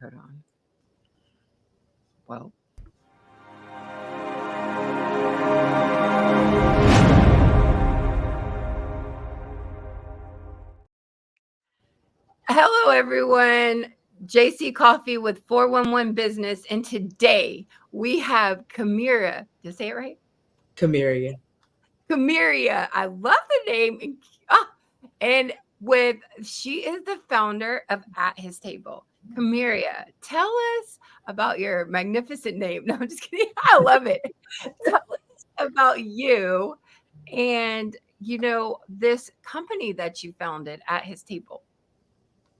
Hold on. Well, hello everyone. JC Coffee with 411 Business, and today we have Camira. Did I say it right? Camira. Camiria. I love the name. And with she is the founder of At His Table. Camiria, tell us about your magnificent name. No, I'm just kidding. I love it. Tell us about you and this company that you founded, At His Table.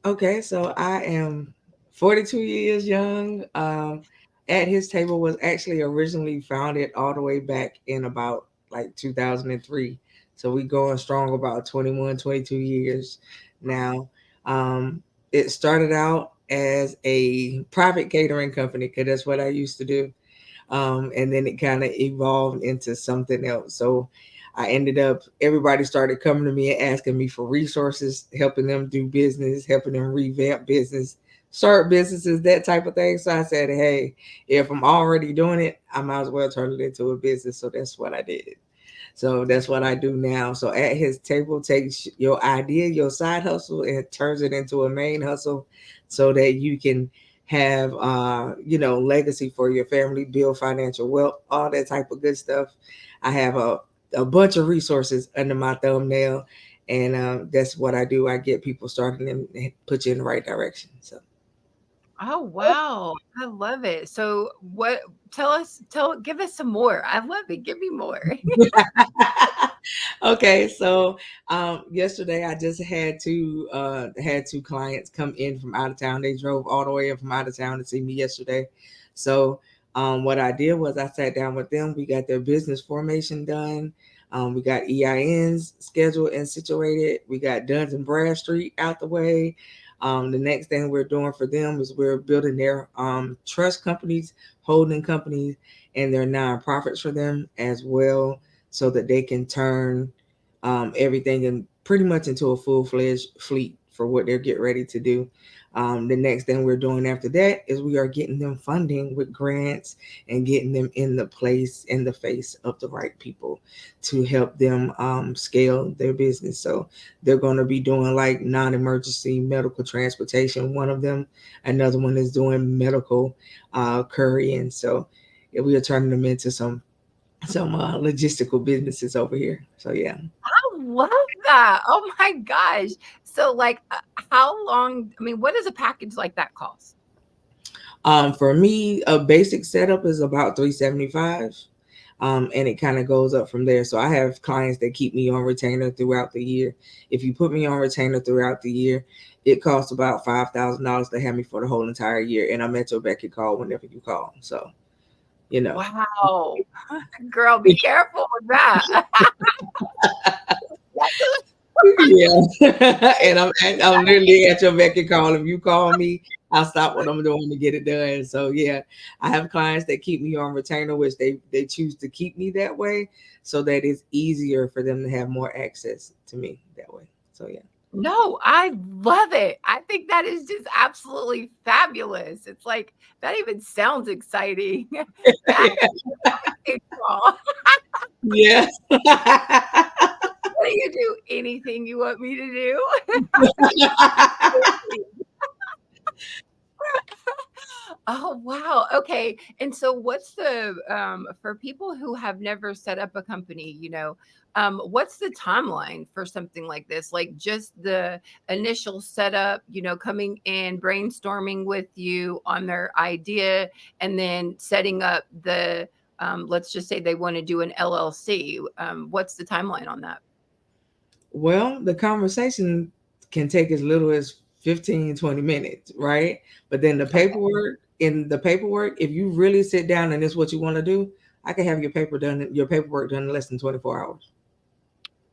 Okay, so I am 42 years young. At His Table was actually originally founded all the way back in about like 2003. So we going strong about 21, 22 years now. Um, it started out as a private catering company because that's what I used to do. And then it kind of evolved into something else. So I ended up, everybody started coming to me and asking me for resources, helping them do business, helping them revamp business, start businesses, that type of thing. So I said, hey, if I'm already doing it, I might as well turn it into a business. So that's what I did. So that's what I do now. So At His Table takes your idea, your side hustle, and turns it into a main hustle so that you can have legacy for your family, build financial wealth, all that type of good stuff. I have a bunch of resources under my thumbnail, and that's what I do. I get people started and put you in the right direction. So Oh wow. I love it. So what give us some more. I love it. Give me more. okay, so yesterday I just had two clients come in from out of town. They drove all the way in from out of town to see me yesterday. So what I did was I sat down with them. We got their business formation done. We got EINs scheduled and situated. We got Duns and Bradstreet out the way. The next thing we're doing for them is we're building their trust companies, holding companies, and their nonprofits for them as well, so that they can turn everything and pretty much into a full-fledged fleet for what they're getting ready to do. The next thing we're doing after that is we are getting them funding with grants and getting them in the place, in the face of the right people to help them scale their business. So they're going to be doing like non-emergency medical transportation, one of them. Another one is doing medical couriering. So yeah, we are turning them into some logistical businesses over here. So yeah. I love that. Oh my gosh. So like how long, I mean, what does a package like that cost? For me, a basic setup is about 375. And it kind of goes up from there. So I have clients that keep me on retainer throughout the year. If you put me on retainer throughout the year, it costs about $5,000 to have me for the whole entire year, and I'm at your beck and call whenever you call. So you know. Wow. Girl, be careful with that. Yeah. And I'm literally at your beck and call. If you call me, I'll stop what I'm doing to get it done. So yeah, I have clients that keep me on retainer, which they choose to keep me that way, so that it's easier for them to have more access to me that way. So yeah. No, I love it. I think that is just absolutely fabulous. It's like that even sounds exciting. That is cool. Yeah. Will you do anything you want me to do? Oh, wow. Okay. And so what's the for people who have never set up a company, what's the timeline for something like this? Like just the initial setup, coming in, brainstorming with you on their idea, and then setting up the let's just say they want to do an LLC. What's the timeline on that? Well, the conversation can take as little as 15, 20 minutes, right? But then Okay. the paperwork, if you really sit down and it's what you want to do, I can have your paperwork done in less than 24 hours.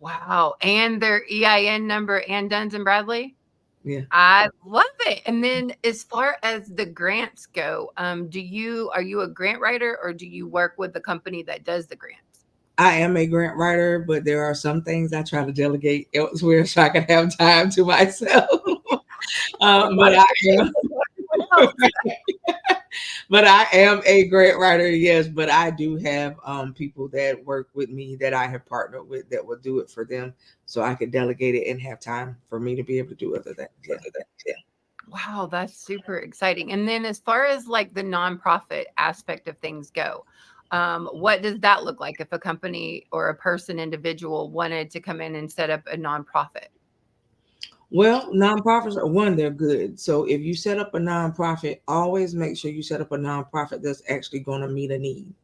Wow. And their EIN number and Duns and Bradley? Yeah. I love it. And then as far as the grants go, are you a grant writer or do you work with the company that does the grants? I am a grant writer, but there are some things I try to delegate elsewhere so I can have time to myself. Oh, a lot But of I good am things. Oh, But I am a great writer, yes. But I do have people that work with me that I have partnered with that will do it for them, so I could delegate it and have time for me to be able to do other things. Yeah. wow, that's super exciting. And then as far as like the nonprofit aspect of things go, what does that look like if a company or a person, individual wanted to come in and set up a nonprofit? Well, nonprofits are one, they're good. So if you set up a nonprofit, always make sure you set up a nonprofit that's actually going to meet a need.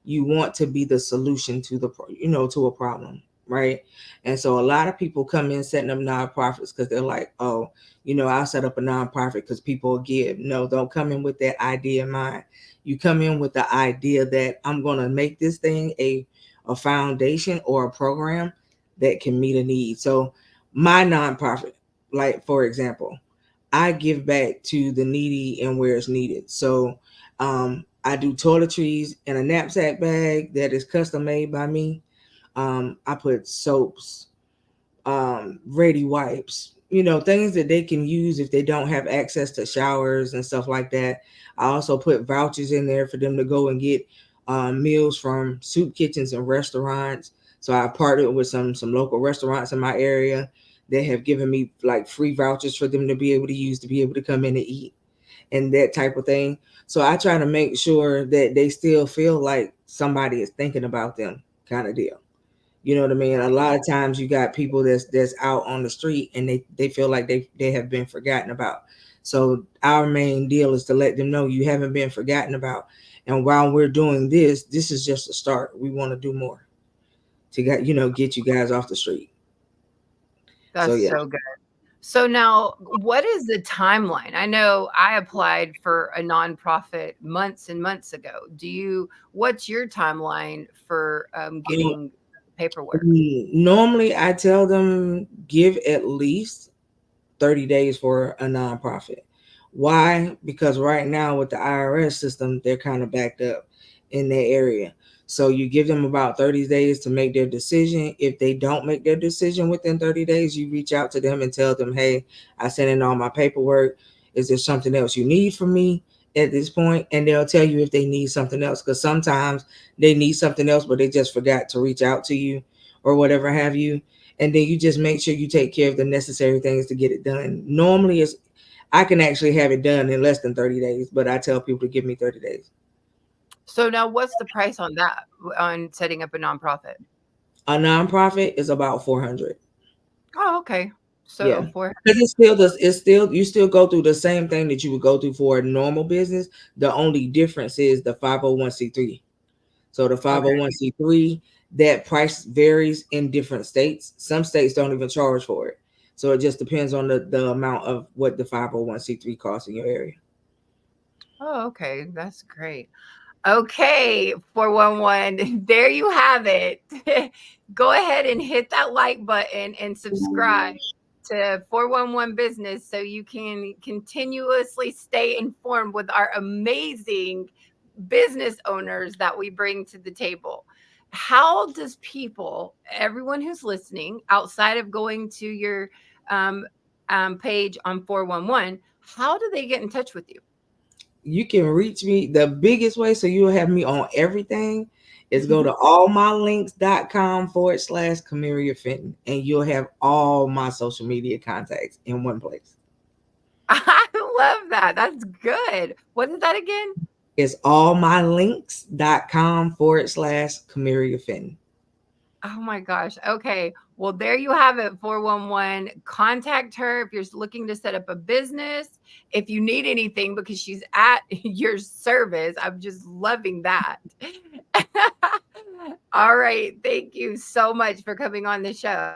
You want to be the solution to to a problem, right? And so a lot of people come in setting up nonprofits because they're like, oh, I'll set up a nonprofit because people will give. No, don't come in with that idea in mind. You come in with the idea that I'm going to make this thing a foundation or a program that can meet a need. So my nonprofit, like for example, I give back to the needy and where it's needed. So I do toiletries in a knapsack bag that is custom made by me. I put soaps, ready wipes, things that they can use if they don't have access to showers and stuff like that. I also put vouchers in there for them to go and get meals from soup kitchens and restaurants. So I partnered with some local restaurants in my area. They have given me like free vouchers for them to be able to use to be able to come in and eat and that type of thing. So I try to make sure that they still feel like somebody is thinking about them, kind of deal. You know what I mean? A lot of times you got people that's out on the street and they feel like they have been forgotten about. So our main deal is to let them know you haven't been forgotten about. And while we're doing this, this is just a start. We want to do more to get you guys off the street. So That's yeah. so good. So now, what is the timeline? I know I applied for a nonprofit months and months ago. What's your timeline for getting paperwork? Normally I tell them give at least 30 days for a nonprofit. Why? Because right now with the IRS system, they're kind of backed up in their area. So you give them about 30 days to make their decision. If they don't make their decision within 30 days, you reach out to them and tell them, hey, I sent in all my paperwork. Is there something else you need from me at this point? And they'll tell you if they need something else. Because sometimes they need something else, but they just forgot to reach out to you or whatever have you, and then you just make sure you take care of the necessary things to get it done. Normally, it's I can actually have it done in less than 30 days, but I tell people to give me 30 days. So now, what's the price on that on setting up a nonprofit? A nonprofit is about 400. Oh, okay. So Yeah, for because it still does. It's still you still go through the same thing that you would go through for a normal business. The only difference is the 501c3. So the okay. 501c3, that price varies in different states. Some states don't even charge for it. So it just depends on the amount of what the 501c3 costs in your area. Oh, okay. That's great. Okay, 411. There you have it. Go ahead and hit that like button and subscribe to 411 Business so you can continuously stay informed with our amazing business owners that we bring to the table. How does people, everyone who's listening, outside of going to your um, page on 411, how do they get in touch with you? You can reach me the biggest way so you'll have me on everything is go Mhm. to allmylinks.com /Camira Fenton and you'll have all my social media contacts in one place. I love that. That's good. What is that again? It's allmylinks.com /Camira Fenton. Oh my gosh. Okay. Well, there you have it, 411. Contact her if you're looking to set up a business, if you need anything, because she's at your service. I'm just loving that. All right. Thank you so much for coming on the show.